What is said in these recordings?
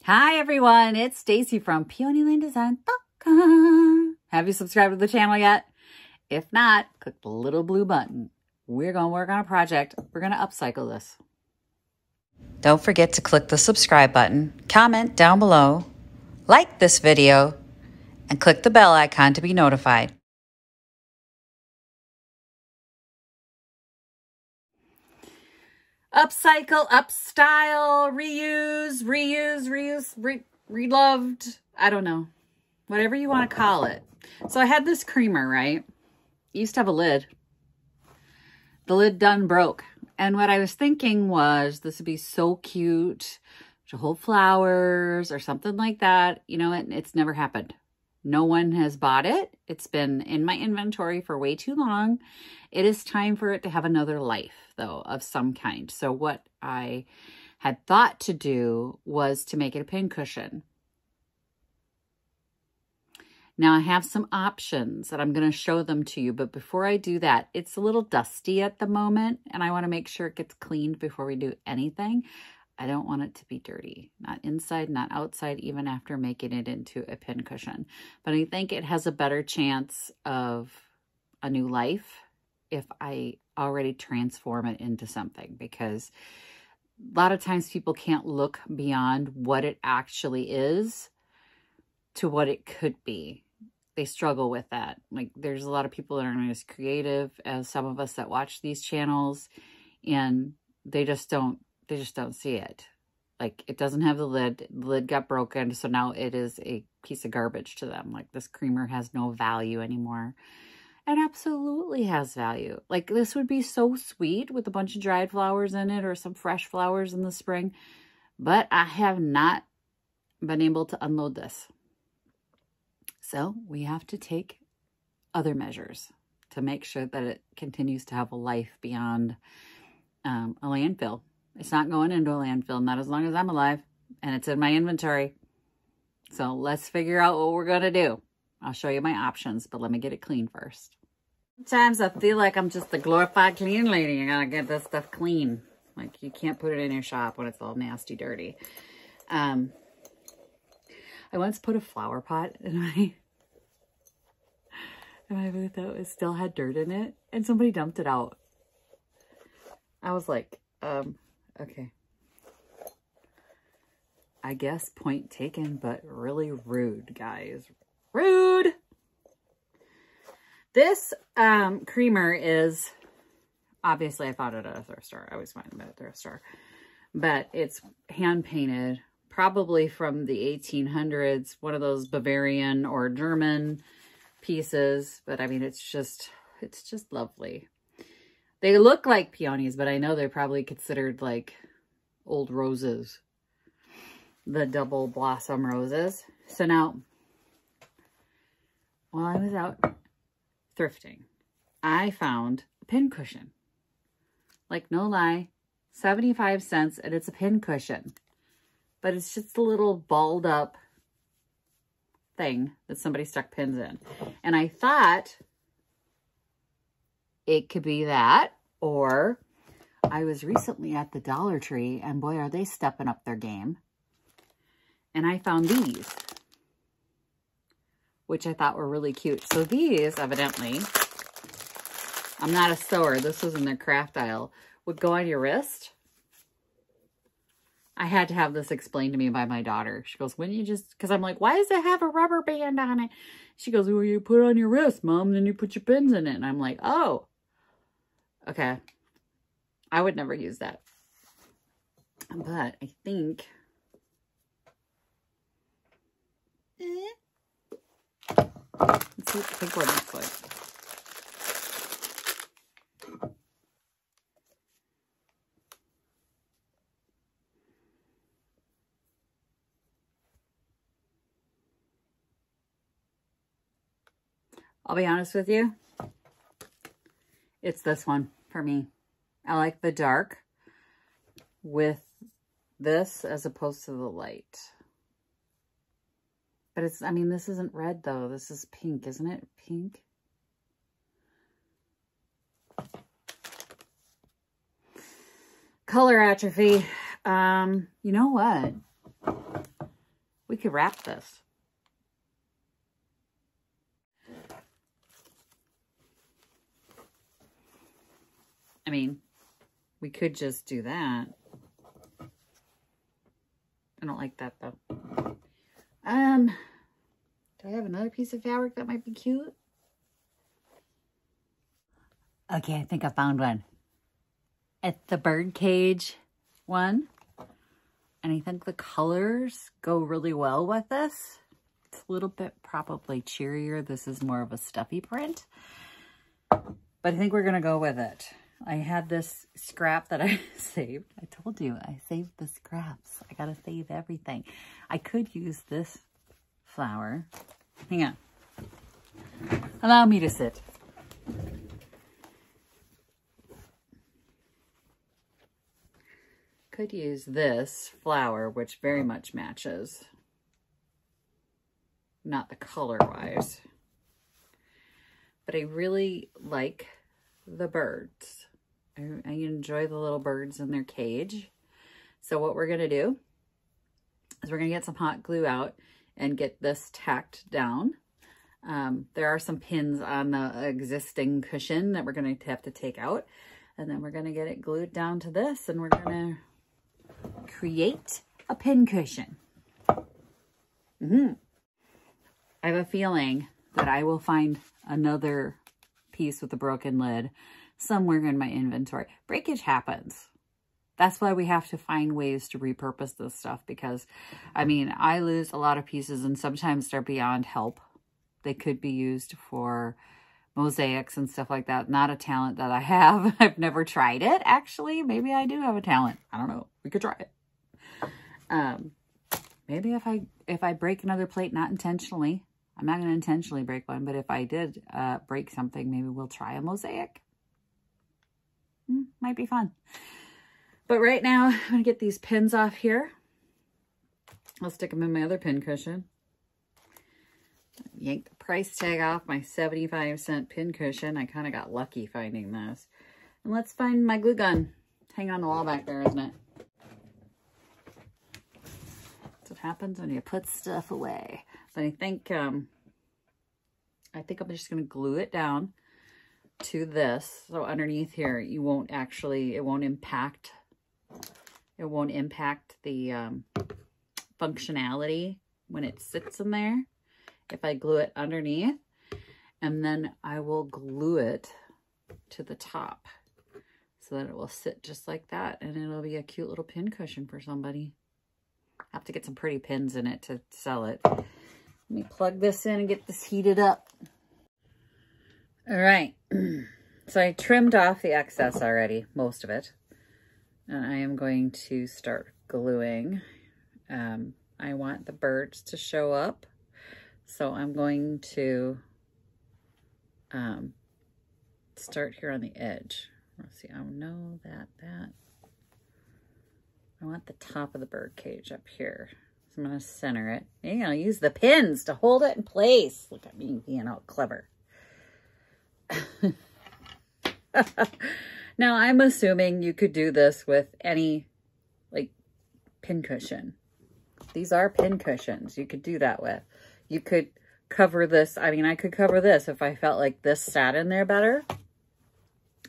Hi everyone, it's Stacy from peonylanddesign.com. Have you subscribed to the channel yet? If not, click the little blue button. We're going to work on a project. We're going to upcycle this. Don't forget to click the subscribe button, comment down below, like this video, and click the bell icon to be notified. Upcycle, upstyle, reuse, reloved. I don't know. Whatever you want to call it. So I had this creamer, right? It used to have a lid. The lid done broke. And what I was thinking was this would be so cute to hold flowers or something like that. You know, it's never happened. No one has bought it. It's been in my inventory for way too long. It is time for it to have another life, though, of some kind. So what I had thought to do was to make it a pincushion. Now I have some options that I'm going to show them to you, but before I do that, it's a little dusty at the moment and I want to make sure it gets cleaned before we do anything. I don't want it to be dirty, not inside, not outside, even after making it into a pincushion. But I think it has a better chance of a new life if I already transform it into something, because a lot of times people can't look beyond what it actually is to what it could be. They struggle with that. Like, there's a lot of people that aren't as creative as some of us that watch these channels, and they just don't see it. Like, it doesn't have the lid got broken, so now it is a piece of garbage to them. Like, this creamer has no value anymore. It absolutely has value. Like, this would be so sweet with a bunch of dried flowers in it or some fresh flowers in the spring, but I have not been able to unload this. So we have to take other measures to make sure that it continues to have a life beyond a landfill. It's not going into a landfill, not as long as I'm alive, and it's in my inventory. So let's figure out what we're going to do. I'll show you my options, but let me get it clean first. Sometimes I feel like I'm just a glorified clean lady. You gotta get this stuff clean. Like, you can't put it in your shop when it's all nasty, dirty. I once put a flower pot in my booth that still had dirt in it, and somebody dumped it out. I was like, okay. I guess point taken, but really rude, guys. Rude! This creamer is, obviously I found it at a thrift store. I always find them at a thrift store. But it's hand painted, probably from the 1800s, one of those Bavarian or German pieces. But I mean, it's just lovely. They look like peonies, but I know they're probably considered like old roses. The double blossom roses. So now, while I was out thrifting, I found a pincushion. Like, no lie, 75 cents, and it's a pincushion. But it's just a little balled up thing that somebody stuck pins in. And I thought it could be that, or I was recently at the Dollar Tree, and boy, are they stepping up their game. And I found these, which I thought were really cute. So these, evidently, I'm not a sewer, this was in their craft aisle, would go on your wrist. I had to have this explained to me by my daughter. She goes, wouldn't you just, because I'm like, why does it have a rubber band on it? She goes, well, you put it on your wrist, Mom, then you put your pins in it. And I'm like, oh, okay. I would never use that. But I think, let's see what the pink one looks like. I'll be honest with you, it's this one for me. I like the dark with this as opposed to the light. But it's, I mean, this isn't red though. This is pink, isn't it? Pink. Color atrophy. You know what? We could wrap this. I mean, we could just do that. I don't like that though. Do I have another piece of fabric that might be cute? Okay, I think I found one. It's the bird cage one. And I think the colors go really well with this. It's a little bit probably cheerier. This is more of a stuffy print. But I think we're going to go with it. I had this scrap that I saved. I told you, I saved the scraps. I got to save everything. I could use this flower. Hang on. Allow me to sit. Could use this flower, which very much matches. Not the color-wise. But I really like the birds. I enjoy the little birds in their cage. So what we're going to do is we're going to get some hot glue out and get this tacked down. There are some pins on the existing cushion that we're going to have to take out. And then we're going to get it glued down to this, and we're going to create a pin cushion. I have a feeling that I will find another piece with a broken lid somewhere in my inventory. Breakage happens. That's why we have to find ways to repurpose this stuff, because I mean, I lose a lot of pieces and sometimes they're beyond help. They could be used for mosaics and stuff like that. Not a talent that I have. I've never tried it. Actually, maybe I do have a talent. I don't know. We could try it. Maybe if I break another plate, not intentionally, I'm not going to intentionally break one, but if I did break something, maybe we'll try a mosaic. Might be fun. But right now, I'm going to get these pins off here. I'll stick them in my other pin cushion. Yank the price tag off my 75-cent pin cushion. I kind of got lucky finding this. And let's find my glue gun. Hang on the wall back there, isn't it? That's what happens when you put stuff away. But I think I'm just going to glue it down to this. So underneath here, it won't impact the functionality when it sits in there. If I glue it underneath, and then I will glue it to the top so that it will sit just like that, and it'll be a cute little pin cushion for somebody. I have to get some pretty pins in it to sell it. Let me plug this in and get this heated up. All right, so I trimmed off the excess already, most of it, and I am going to start gluing. I want the birds to show up, so I'm going to start here on the edge. Let's see, oh no, that. I want the top of the bird cage up here. So I'm going to center it. And I'll use the pins to hold it in place. Look at me being all clever. Now, I'm assuming you could do this with any, like, pin cushion. These are pin cushions you could do that with. You could cover this. I mean, I could cover this if I felt like this sat in there better.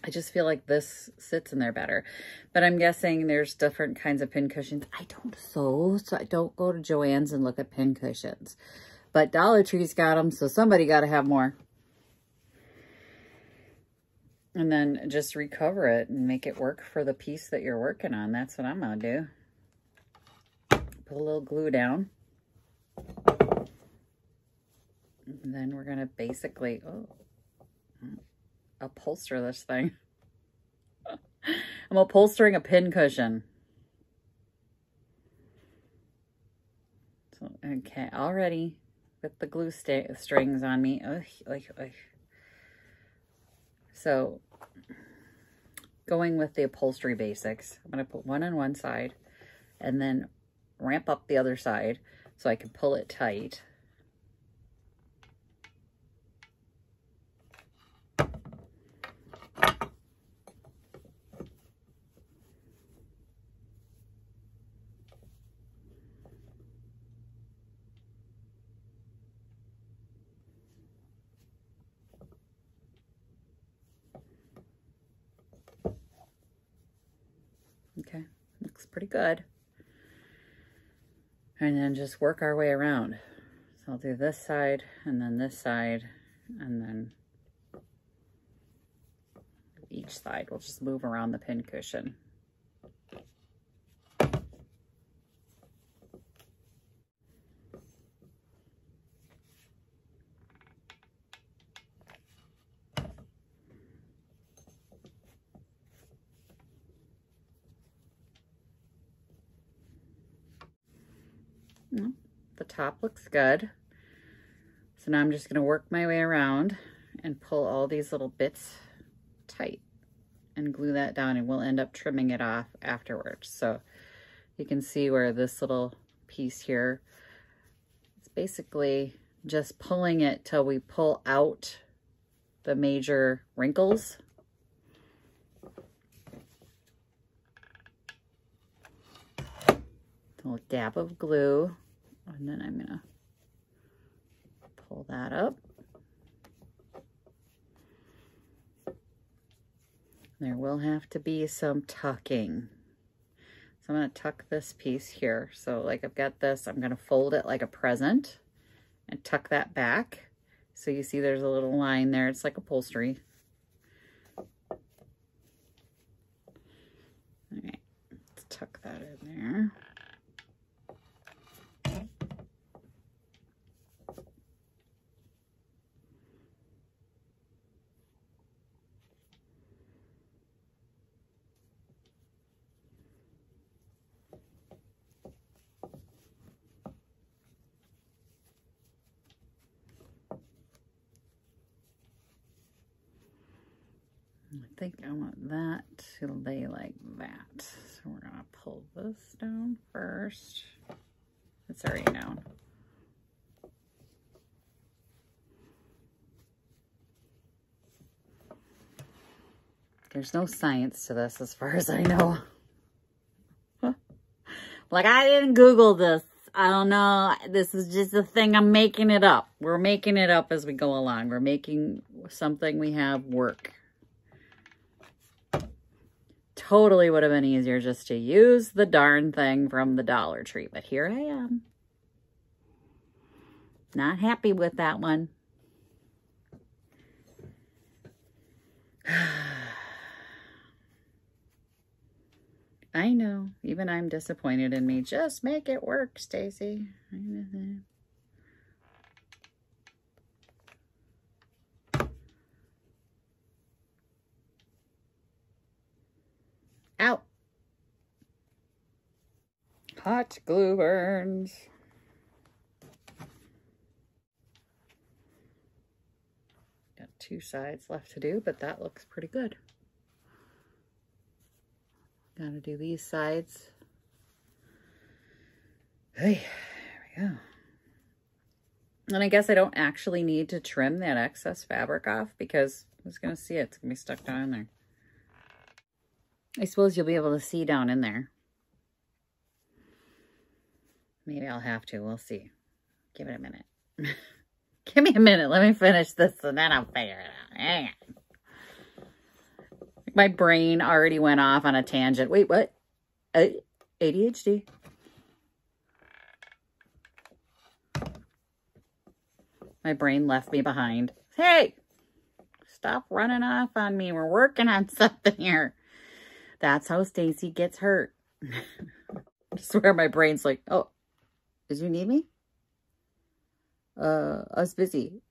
I just feel like this sits in there better. But I'm guessing there's different kinds of pin cushions. I don't sew, so I don't go to Joann's and look at pin cushions. But Dollar Tree's got them, so somebody got to have more. And then just recover it and make it work for the piece that you're working on. That's what I'm going to do. Put a little glue down. And then we're going to basically upholster this thing. I'm upholstering a pin cushion. So, okay, already with the glue strings on me. So, going with the upholstery basics, I'm going to put one on one side and then ramp up the other side so I can pull it tight. Looks pretty good. And then just work our way around. So I'll do this side and then this side and then each side. We'll just move around the pin cushion. The top looks good. So now I'm just going to work my way around and pull all these little bits tight and glue that down, and we'll end up trimming it off afterwards. So you can see where this little piece here, it's basically just pulling it till we pull out the major wrinkles. A little dab of glue, and then I'm gonna pull that up. There will have to be some tucking. So I'm gonna tuck this piece here. So like I've got this, I'm gonna fold it like a present and tuck that back. So you see there's a little line there. It's like upholstery. All right, let's tuck that in there. I think I want that to lay like that. So we're gonna pull this down first. It's already down. There's no science to this as far as I know. Like, I didn't Google this. I don't know. This is just a thing. I'm making it up. We're making it up as we go along. We're making something we have work. Totally would have been easier just to use the darn thing from the Dollar Tree. But here I am. Not happy with that one. I know. Even I'm disappointed in me. Just make it work, Stacy. Out. Hot glue burns. Got 2 sides left to do, but that looks pretty good. Gotta do these sides. Hey, there we go. And I guess I don't actually need to trim that excess fabric off because who's gonna see it? It's gonna be stuck down in there. I suppose you'll be able to see down in there. Maybe I'll have to. We'll see. Give it a minute. Give me a minute. Let me finish this and then I'll figure it out. Hang on. My brain already went off on a tangent. Wait, what? ADHD. My brain left me behind. Hey, stop running off on me. We're working on something here. That's how Stacy gets hurt. I swear my brain's like, oh, did you need me? I was busy.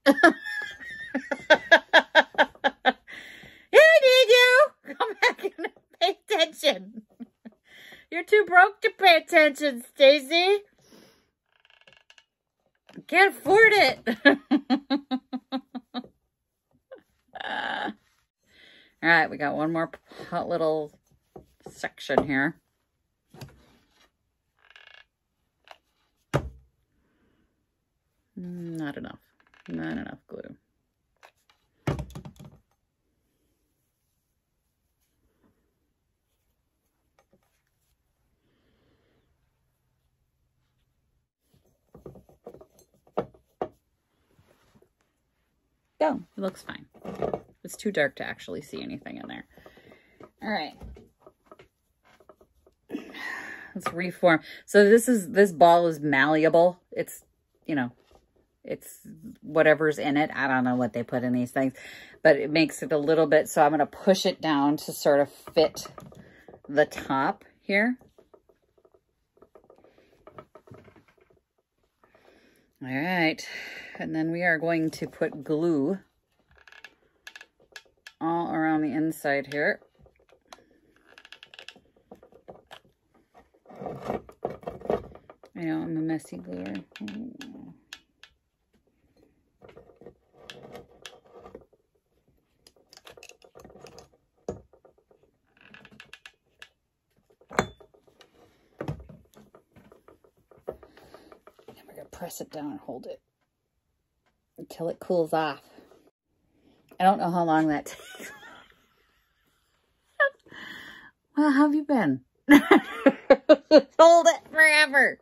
Come back and pay attention. You're too broke to pay attention, Stacy. Can't afford it. All right, we got one more hot little section here. Not enough. Not enough glue. No, it looks fine. It's too dark to actually see anything in there. All right. Let's reform. So this ball is malleable. It's, you know, it's whatever's in it. I don't know what they put in these things, but it makes it a little bit. So I'm going to push it down to sort of fit the top here. All right. And then we are going to put glue all around the inside here. I know I'm a messy gluer. Press it down and hold it until it cools off. I don't know how long that takes. Well, how have you been? Hold it forever.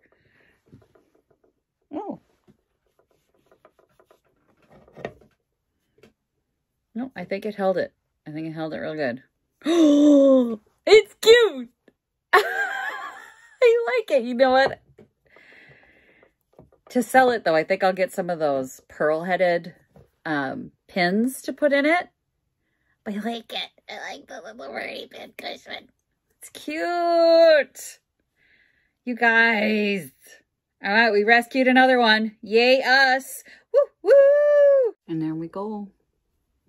Oh. No, I think it held it. I think it held it real good. Oh, it's cute. I like it. You know what? To sell it, though, I think I'll get some of those pearl-headed pins to put in it. I like it. I like the little birdie pin cushion. It's cute. You guys. All right, we rescued another one. Yay, us. Woo, woo. And there we go.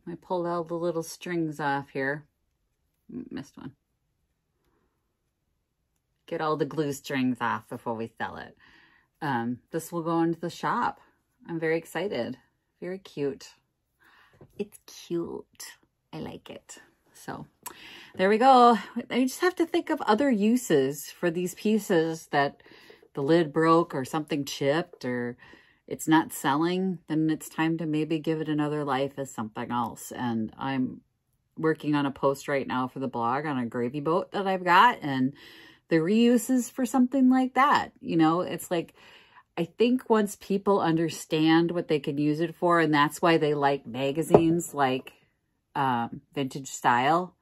I pulled all the little strings off here. Missed one. Get all the glue strings off before we sell it. This will go into the shop. I'm very excited. Very cute. It's cute. I like it. So there we go. I just have to think of other uses for these pieces that the lid broke or something chipped or it's not selling. Then it's time to maybe give it another life as something else. And I'm working on a post right now for the blog on a gravy boat that I've got, and the reuses for something like that. You know, it's like, I think once people understand what they can use it for, and that's why they like magazines like Vintage Style,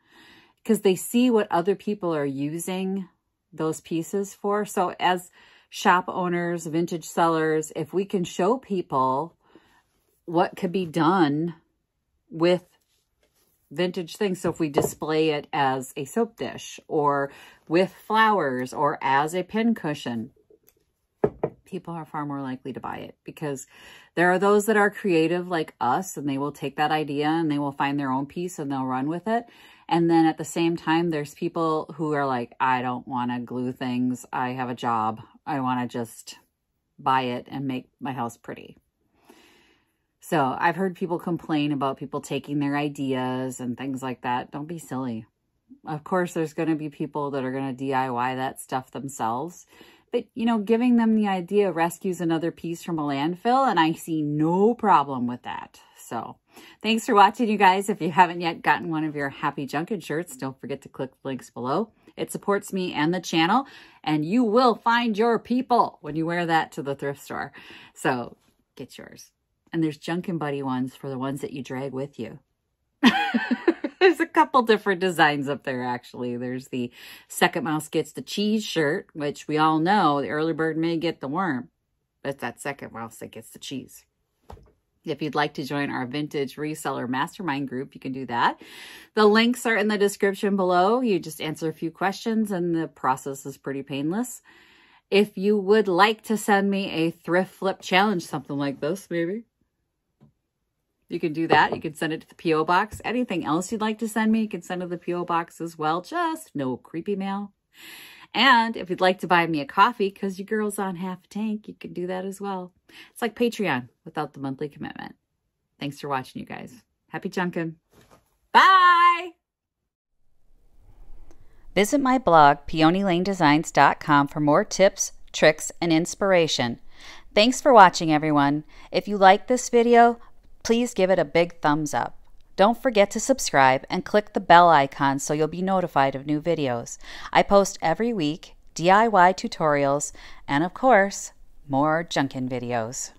because they see what other people are using those pieces for. So as shop owners, vintage sellers, if we can show people what could be done with vintage things. So if we display it as a soap dish or with flowers or as a pin cushion, people are far more likely to buy it, because there are those that are creative like us, and they will take that idea and they will find their own piece and they'll run with it. And then at the same time, there's people who are like, I don't want to glue things. I have a job. I want to just buy it and make my house pretty. So I've heard people complain about people taking their ideas and things like that. Don't be silly. Of course, there's going to be people that are going to DIY that stuff themselves. But, you know, giving them the idea rescues another piece from a landfill, and I see no problem with that. So thanks for watching, you guys. If you haven't yet gotten one of your Happy Junkin' shirts, don't forget to click the links below. It supports me and the channel, and you will find your people when you wear that to the thrift store. So get yours. And there's Junkin' Buddy ones for the ones that you drag with you. There's a couple different designs up there, actually. There's the Second Mouse Gets the Cheese shirt, which we all know the early bird may get the worm, but it's that second mouse that gets the cheese. If you'd like to join our vintage reseller mastermind group, you can do that. The links are in the description below. You just answer a few questions and the process is pretty painless. If you would like to send me a thrift flip challenge, something like this, maybe, you can do that. You can send it to the P.O. box. Anything else you'd like to send me, you can send to the P.O. box as well. Just no creepy mail. And if you'd like to buy me a coffee because your girl's on half a tank, you can do that as well. It's like Patreon without the monthly commitment. Thanks for watching, you guys. Happy Junkin'. Bye! Visit my blog, peonylanedesigns.com, for more tips, tricks, and inspiration. Thanks for watching, everyone. If you like this video, please give it a big thumbs up. Don't forget to subscribe and click the bell icon so you'll be notified of new videos. I post every week DIY tutorials and, of course, more Junkin' videos.